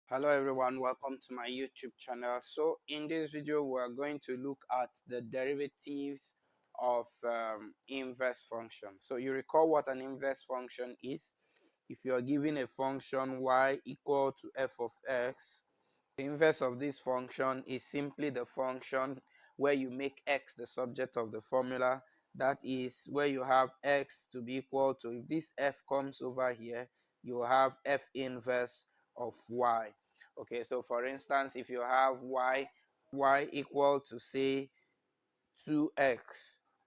Hello everyone, welcome to my YouTube channel. So in this video we are going to look at the derivatives of inverse function. So you recall what an inverse function is. If you are given a function y equal to f of x, the inverse of this function is simply the function where you make x the subject of the formula. That is where you have x to be equal to, if this f comes over here, you have f inverse of y. Okay, so for instance, if you have y equal to say 2x,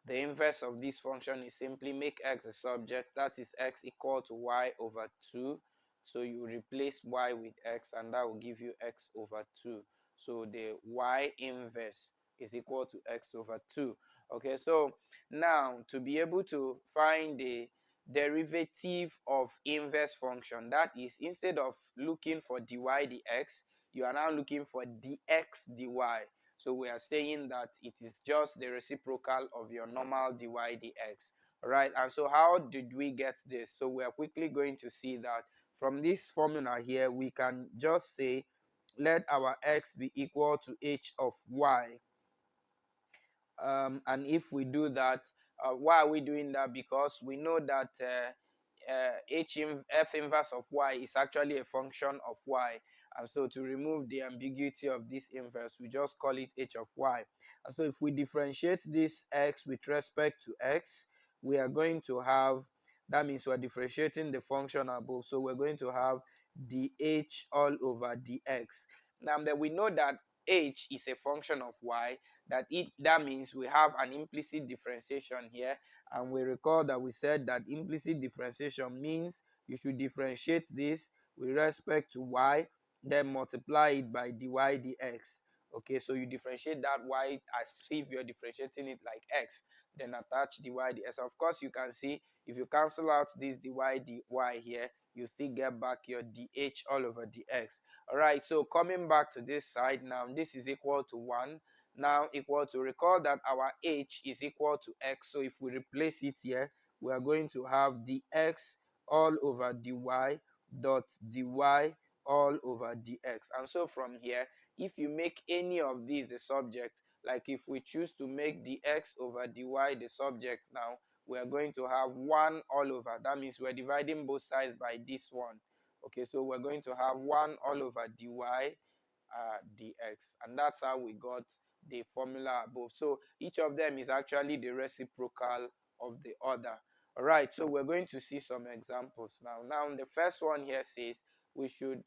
the inverse of this function is simply make x the subject, that is x equal to y over 2. So you replace y with x and that will give you x over 2. So the y inverse is equal to x over 2. Okay, so now to be able to find the derivative of inverse function, that is, instead of looking for dy dx, you are now looking for dx dy. So we are saying that it is just the reciprocal of your normal dy dx. Alright, and so how did we get this? So we are quickly going to see that from this formula here, we can just say let our x be equal to h of y. And if we do that, why are we doing that? Because we know that f inverse of y is actually a function of y. And so to remove the ambiguity of this inverse, we just call it h of y. And so if we differentiate this x with respect to x, we are going to have, that means we're differentiating the function above. So we're going to have dh all over dx. Now that we know that h is a function of y, that means we have an implicit differentiation here, and we recall that we said that implicit differentiation means you should differentiate this with respect to y, then multiply it by dy dx. Okay, so you differentiate that y as if you're differentiating it like x, then attach dy dx. Of course, you can see if you cancel out this dy dy here, you still get back your dh all over dx. All right, so coming back to this side now, this is equal to 1, now equal to, recall that our h is equal to x. So if we replace it here, we are going to have dx all over dy dot dy all over dx. And so from here, if you make any of these the subject, like if we choose to make dx over dy the subject, now we are going to have 1 all over. That means we're dividing both sides by this one. Okay, so we're going to have 1 all over dy dx, and that's how we got the formula above. So each of them is actually the reciprocal of the other. All right, so we're going to see some examples now. Now the first one here says we should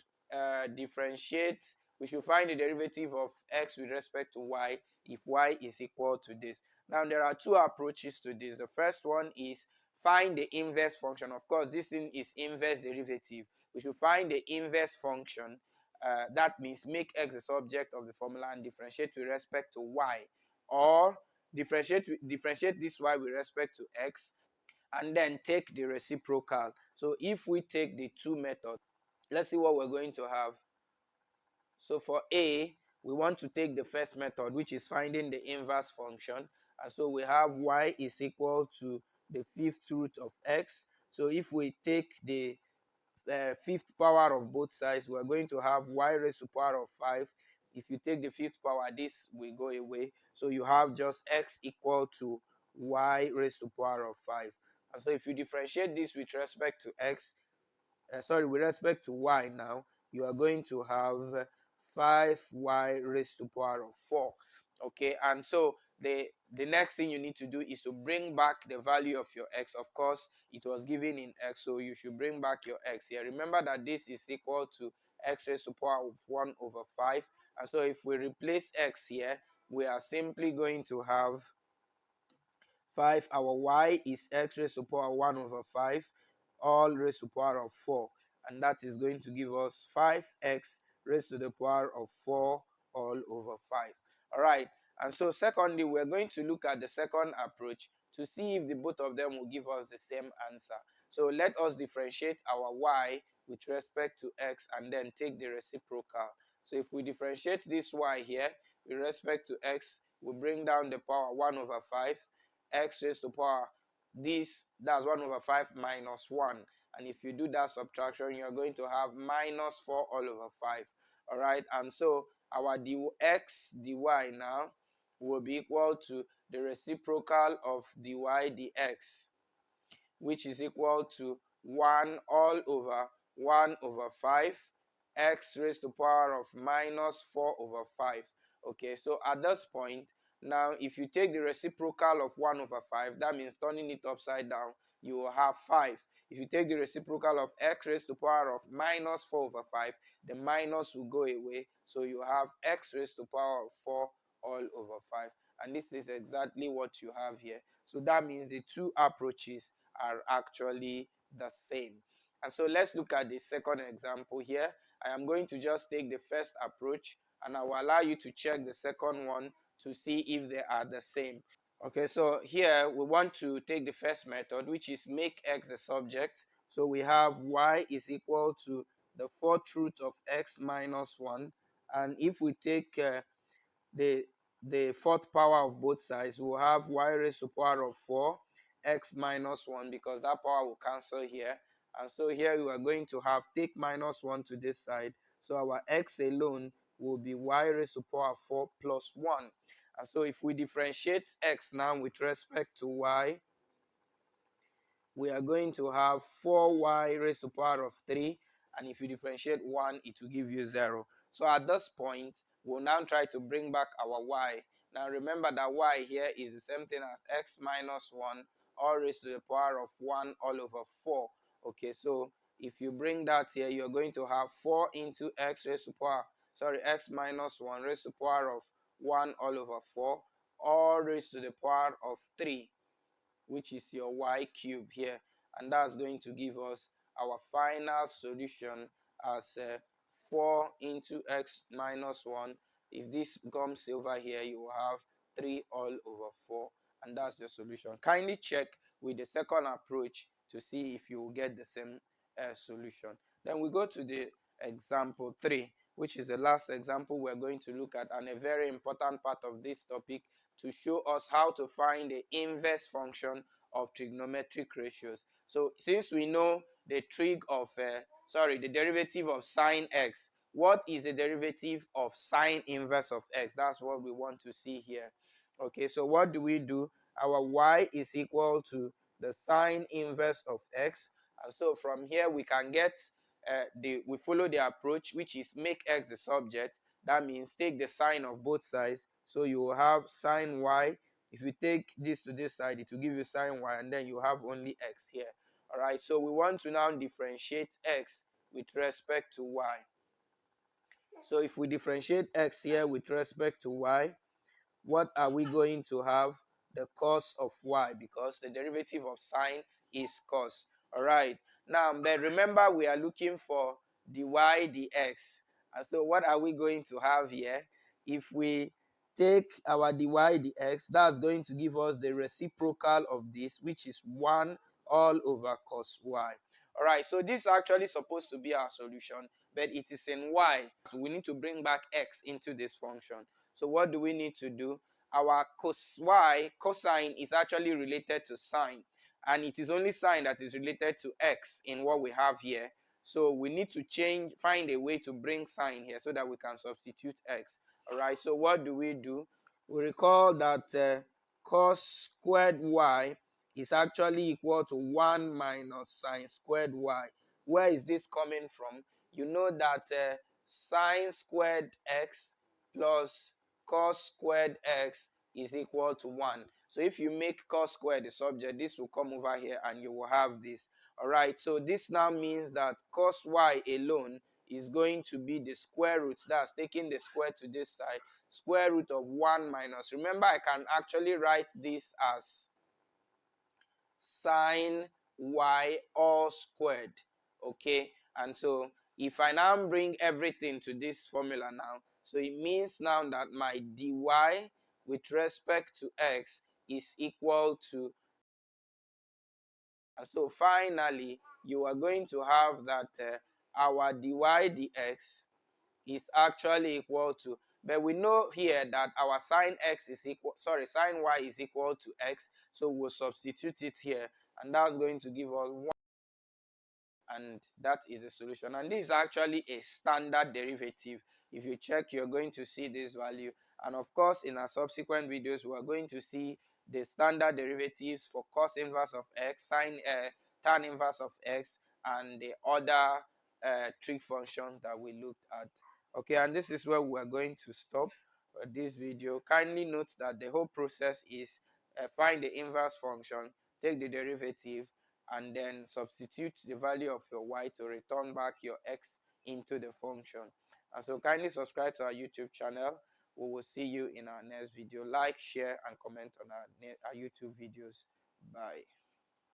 differentiate, we should find the derivative of x with respect to y if y is equal to this. Now there are two approaches to this. The first one is find the inverse function. Of course, this thing is inverse derivative. We should find the inverse function. That means make x the subject of the formula and differentiate with respect to y, or differentiate this y with respect to x and then take the reciprocal. So if we take the two methods, let's see what we're going to have. So for A, we want to take the first method, which is finding the inverse function. And so we have y is equal to the fifth root of x. So if we take the fifth power of both sides, we're going to have y raised to power of 5. If you take the fifth power, this will go away. So you have just x equal to y raised to power of 5. And so if you differentiate this with respect to x, with respect to y now, you are going to have 5y raised to power of 4. Okay, and so the next thing you need to do is to bring back the value of your x. Of course, it was given in x, so you should bring back your x here. Remember that this is equal to x raised to power of 1 over 5. And so if we replace x here, we are simply going to have 5. Our y is x raised to power 1 over 5 all raised to power of 4, and that is going to give us 5x raised to the power of 4 all over 5. All right, and so secondly, we're going to look at the second approach to see if the both of them will give us the same answer. So let us differentiate our y with respect to x and then take the reciprocal. So if we differentiate this y here with respect to x, we bring down the power 1 over 5, x raised to power that's 1 over 5 minus 1. And if you do that subtraction, you're going to have minus 4 all over 5. All right, and so our dx dy now will be equal to the reciprocal of dy dx, which is equal to 1 all over 1 over 5 x raised to the power of minus 4 over 5. Okay, so at this point, now if you take the reciprocal of 1 over 5, that means turning it upside down, you will have 5. If you take the reciprocal of x raised to the power of minus 4 over 5, the minus will go away, so you have x raised to the power of 4 all over 5. And this is exactly what you have here. So that means the two approaches are actually the same. And so let's look at the second example here. I am going to just take the first approach, and I will allow you to check the second one to see if they are the same. Okay, so here we want to take the first method, which is make x the subject. So we have y is equal to the fourth root of x minus 1. And if we take the fourth power of both sides, we'll have y raised to the power of 4 x minus 1, because that power will cancel here. And so here we are going to have take minus 1 to this side. So our x alone will be y raised to the power of 4 plus 1. And so if we differentiate x now with respect to y, we are going to have 4y raised to the power of 3. And if you differentiate 1, it will give you 0. So at this point, we'll now try to bring back our y. Now remember that y here is the same thing as x minus 1 all raised to the power of 1 all over 4. Okay, so if you bring that here, you're going to have 4 into x raised to power, x minus 1 raised to the power of 1 all over 4 all raised to the power of 3, which is your y cube here, and that's going to give us our final solution as 4 into x minus 1. If this comes over here, you will have 3 all over 4, and that's the solution. Kindly check with the second approach to see if you will get the same solution. Then we go to the example 3, which is the last example we're going to look at, and a very important part of this topic, to show us how to find the inverse function of trigonometric ratios. So since we know the the derivative of sine x, what is the derivative of sine inverse of x? That's what we want to see here. Okay, so what do? Our y is equal to the sine inverse of x. And so from here we can get we follow the approach, which is make x the subject. That means take the sine of both sides. So you will have sine y. If you take this to this side, it will give you sine y, and then you have only x here. All right, so we want to now differentiate x with respect to y. So if we differentiate x here with respect to y, what are we going to have? The cos of y, because the derivative of sine is cos. All right, now but remember we are looking for dy dx, and so what are we going to have here? If we take our dy dx, that's going to give us the reciprocal of this, which is 1 all over cos y. All right, so this is actually supposed to be our solution, but it is in y. So we need to bring back x into this function. So what do we need to do? Our cosine is actually related to sine, and it is only sine that is related to x in what we have here. So we need to find a way to bring sine here so that we can substitute x. All right, so what do? We recall that cos squared y is actually equal to 1 minus sine squared y. Where is this coming from? You know that sine squared x plus cos squared x is equal to 1. So if you make cos squared the subject, this will come over here and you will have this. All right, so this now means that cos y alone is going to be the square root. That's taking the square to this side. Square root of 1 minus. Remember, I can actually write this as sine y all squared. Okay, and so if I now bring everything to this formula now, so it means now that my dy with respect to x is equal to, and so finally you are going to have that our dy dx is actually equal to, but we know here that our sine y is equal to x, so we'll substitute it here, and that's going to give us 1, and that is the solution. And this is actually a standard derivative, If you check, you're going to see this value. And of course, in our subsequent videos, we're going to see the standard derivatives for cos inverse of x, tan inverse of x, and the other trig functions that we looked at. Okay, and this is where we're going to stop this video. Kindly note that the whole process is find the inverse function, take the derivative, and then substitute the value of your y to return back your x into the function. And so kindly subscribe to our YouTube channel. We will see you in our next video. Like, share, and comment on our YouTube videos. Bye.